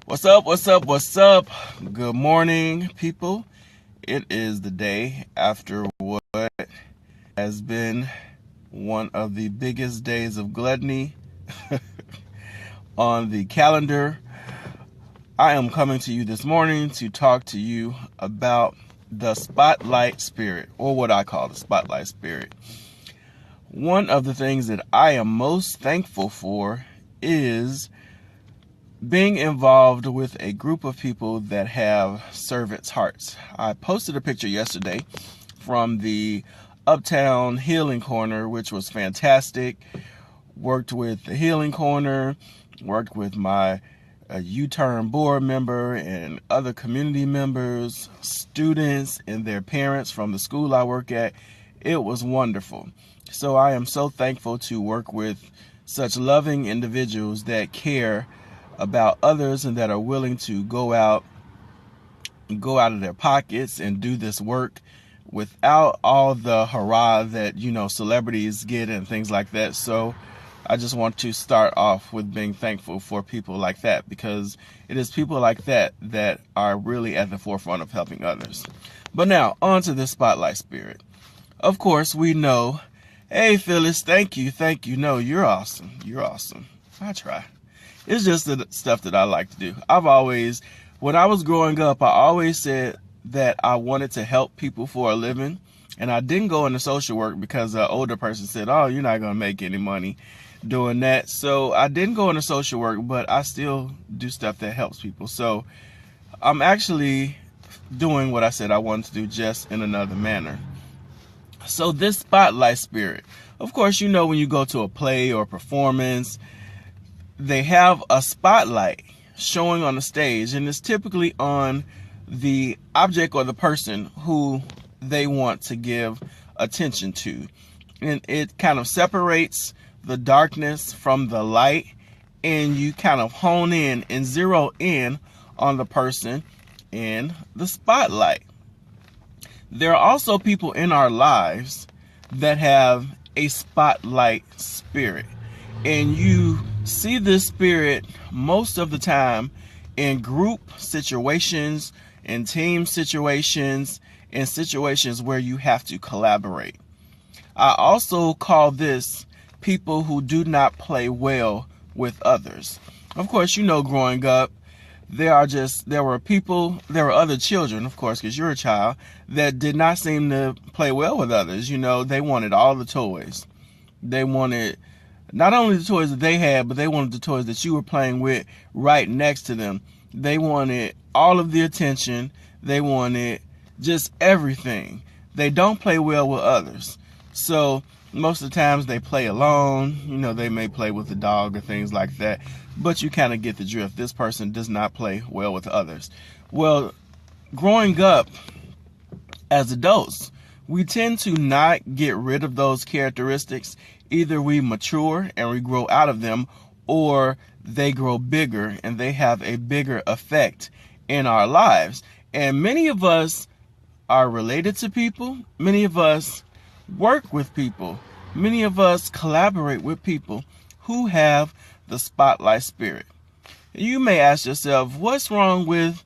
What's up? What's up? What's up? Good morning, people. It is the day after what has been one of the biggest days of gluttony on the calendar. I am coming to you this morning to talk to you about the spotlight spirit, or what I call the spotlight spirit. One of the things that I am most thankful for is being involved with a group of people that have servants' hearts. I posted a picture yesterday from the Uptown Healing Corner, which was fantastic. Worked with the Healing Corner, worked with my U-Turn board member and other community members, students and their parents from the school I work at. It was wonderful. So I am so thankful to work with such loving individuals that care about others and that are willing to go out of their pockets and do this work without all the hurrah that, celebrities get and things like that. So I just want to start off with being thankful for people like that, because it is people like that that are really at the forefront of helping others. But now, on to the spotlight spirit. Of course, we know, hey, Phyllis, thank you. No, you're awesome. I try. It's just the stuff that I like to do. When I was growing up, I always said that I wanted to help people for a living. And I didn't go into social work because an older person said, oh, you're not going to make any money doing that. So I didn't go into social work, but I still do stuff that helps people. So I'm actually doing what I said I wanted to do, just in another manner. So this spotlight spirit, of course, when you go to a play or performance, they have a spotlight showing on the stage, and it's typically on the object or the person who they want to give attention to. And it kind of separates the darkness from the light, and you kind of hone in and zero in on the person in the spotlight. There are also people in our lives that have a spotlight spirit, and you see this spirit most of the time in group situations, in team situations, in situations where you have to collaborate. I also call this people who do not play well with others. Of course, growing up, there were other children, of course, because you're a child, that did not seem to play well with others. They wanted all the toys. They wanted not only the toys that they had, but they wanted the toys that you were playing with right next to them. They wanted all of the attention. They wanted just everything. They don't play well with others. So most of the times they play alone. They may play with the dog or things like that. But you kind of get the drift. This person does not play well with others. Well, growing up as adults, we tend to not get rid of those characteristics. Either we mature and we grow out of them, or they grow bigger and they have a bigger effect in our lives. And many of us are related to people. Many of us work with people. Many of us collaborate with people who have the spotlight spirit. You may ask yourself, what's wrong with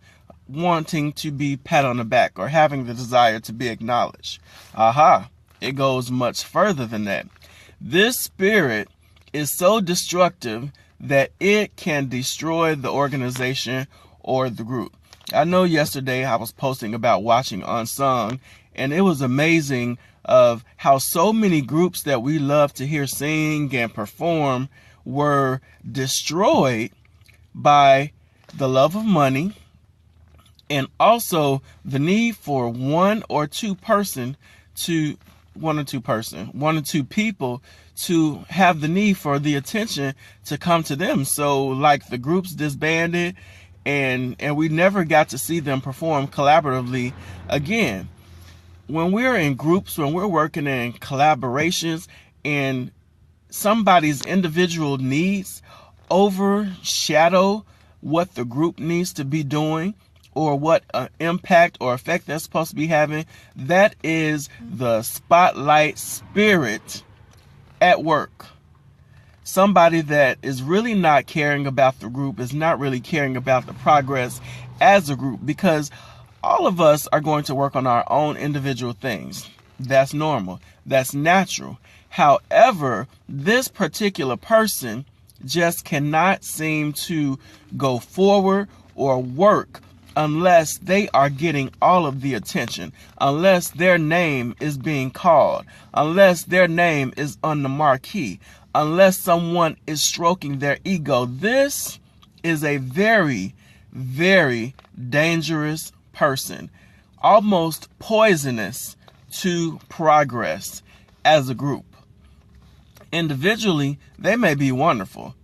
wanting to be pat on the back or having the desire to be acknowledged? It goes much further than that. This spirit is so destructive that it can destroy the organization or the group. I know yesterday I was posting about watching Unsung, and it was amazing of how so many groups that we love to hear sing and perform were destroyed by the love of money, and also the need for one or two people to have the need for the attention to come to them. So like the groups disbanded, and we never got to see them perform collaboratively again. When we're in groups, when we're working in collaborations, and somebody's individual needs overshadow what the group needs to be doing, or what impact or effect that's supposed to be having, that is the spotlight spirit at work. somebody that is really not caring about the group, is not really caring about the progress as a group, because all of us are going to work on our own individual things. That's normal. That's natural. However, this particular person just cannot seem to go forward or work unless they are getting all of the attention, unless their name is being called, unless their name is on the marquee, unless someone is stroking their ego. This is a very, very dangerous person, almost poisonous to progress as a group. Individually, they may be wonderful,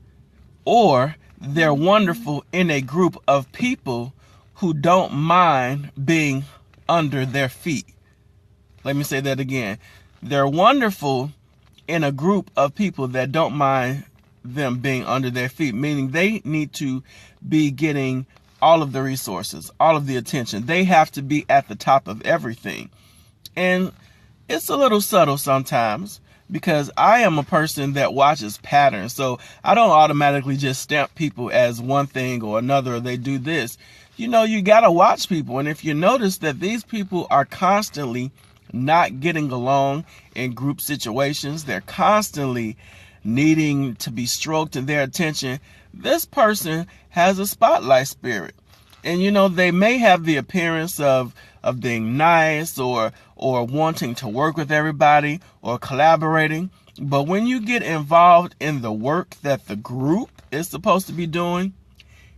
or they're wonderful in a group of people who don't mind being under their feet. Let me say that again. They're wonderful in a group of people that don't mind them being under their feet, meaning they need to be getting all of the resources, all of the attention. They have to be at the top of everything. And it's a little subtle sometimes, because I am a person that watches patterns. So I don't automatically just stamp people as one thing or another, or they do this. You got to watch people. And if you notice that these people are constantly not getting along in group situations, they're constantly needing to be stroked in their attention, this person has a spotlight spirit. And, they may have the appearance of being nice or wanting to work with everybody or collaborating. But when you get involved in the work that the group is supposed to be doing,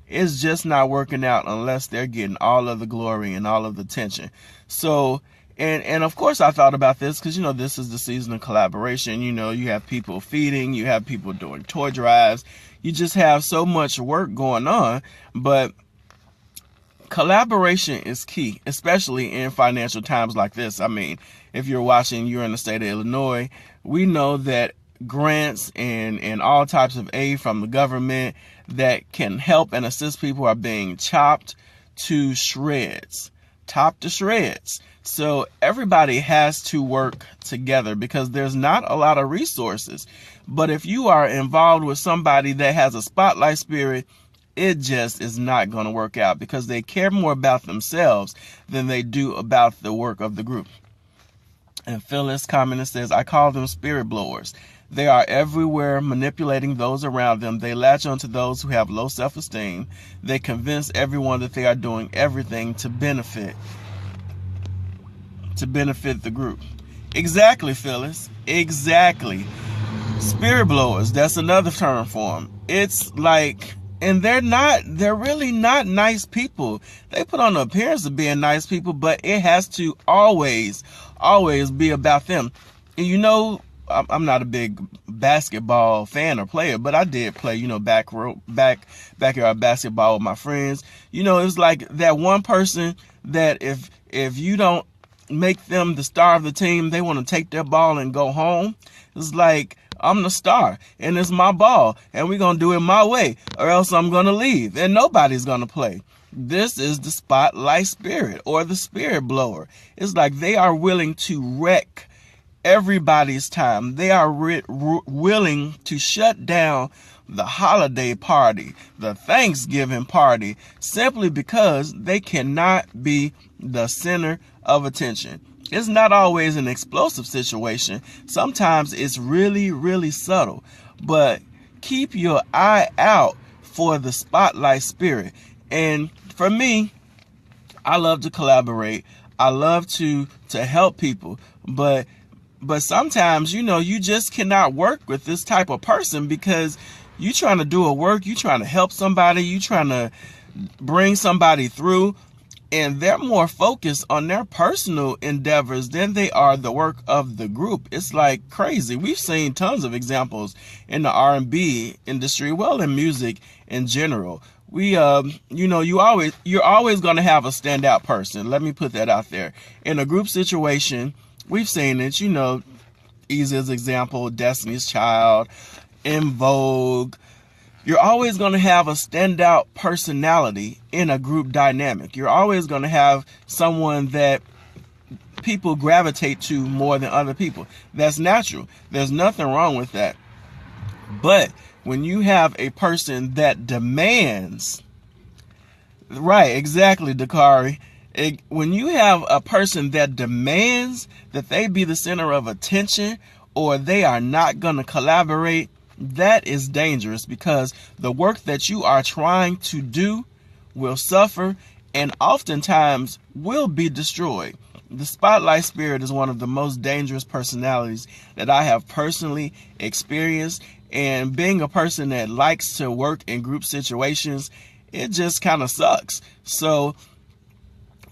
it's just not working out unless they're getting all of the glory and all of the attention. So, and of course I thought about this because, this is the season of collaboration. You have people feeding, you have people doing toy drives. You just have so much work going on. But collaboration is key, especially in financial times like this. I mean, if you're watching, you're in the state of Illinois, we know that grants and all types of aid from the government that can help and assist people are being chopped to shreds. So everybody has to work together because there's not a lot of resources. But if you are involved with somebody that has a spotlight spirit, it just is not going to work out because they care more about themselves than they do about the work of the group. And Phyllis commented, says, I call them spirit blowers. They are everywhere, manipulating those around them. They latch onto those who have low self-esteem. They convince everyone that they are doing everything to benefit the group. Exactly, Phyllis. Exactly. Spirit blowers, that's another term for them. It's like, and they're really not nice people. They put on the appearance of being nice people, but it has to always be about them. And I'm not a big basketball fan or player, but I did play, backyard basketball with my friends. It was like that one person that if you don't make them the star of the team, they want to take their ball and go home. It's like, I'm the star and it's my ball and we're going to do it my way or else I'm going to leave and nobody's going to play. This is the spotlight spirit or the spirit blower. It's like they are willing to wreck everybody's time. They are willing to shut down the holiday party, the Thanksgiving party, simply because they cannot be the center of attention. It's not always an explosive situation. Sometimes it's really, really subtle. But keep your eye out for the spotlight spirit. And for me, I love to collaborate. I love to help people. But sometimes, you just cannot work with this type of person because you're trying to do a work, you're trying to help somebody, you're trying to bring somebody through. And they're more focused on their personal endeavors than they are the work of the group. It's like crazy. We've seen tons of examples in the R&B industry, well, in music in general. You're always going to have a standout person. Let me put that out there. In a group situation, we've seen it, Easy's example, Destiny's Child, En Vogue. You're always going to have a standout personality in a group dynamic. You're always going to have someone that people gravitate to more than other people. That's natural. There's nothing wrong with that. But when you have a person that demands, right, exactly, Dakari. When you have a person that demands that they be the center of attention, or they are not going to collaborate, that is dangerous, because the work that you are trying to do will suffer and oftentimes will be destroyed. The spotlight spirit is one of the most dangerous personalities that I have personally experienced, and being a person that likes to work in group situations, it just kind of sucks. So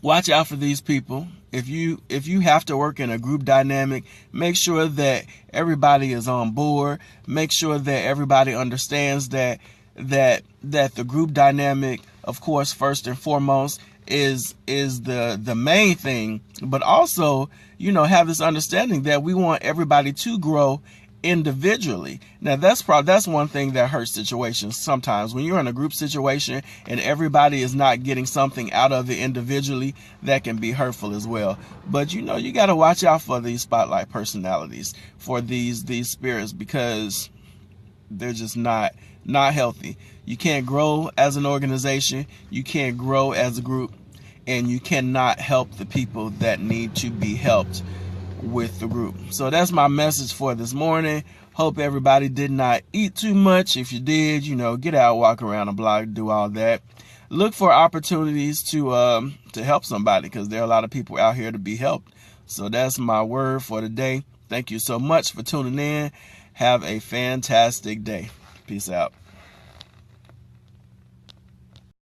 watch out for these people. If you have to work in a group dynamic, make sure that everybody is on board. Make sure that everybody understands that the group dynamic, of course, first and foremost, is the main thing. But also, have this understanding that we want everybody to grow individually. Now that's one thing that hurts situations sometimes. When you're in a group situation and everybody is not getting something out of it individually, that can be hurtful as well. But you got to watch out for these spotlight personalities, for these spirits, because they're just not healthy. You can't grow as an organization, you can't grow as a group, and you cannot help the people that need to be helped with the group. So that's my message for this morning. Hope everybody did not eat too much. If you did, get out, walk around the block, do all that. Look for opportunities to help somebody, because there are a lot of people out here to be helped. So that's my word for today. Thank you so much for tuning in. Have a fantastic day. Peace out.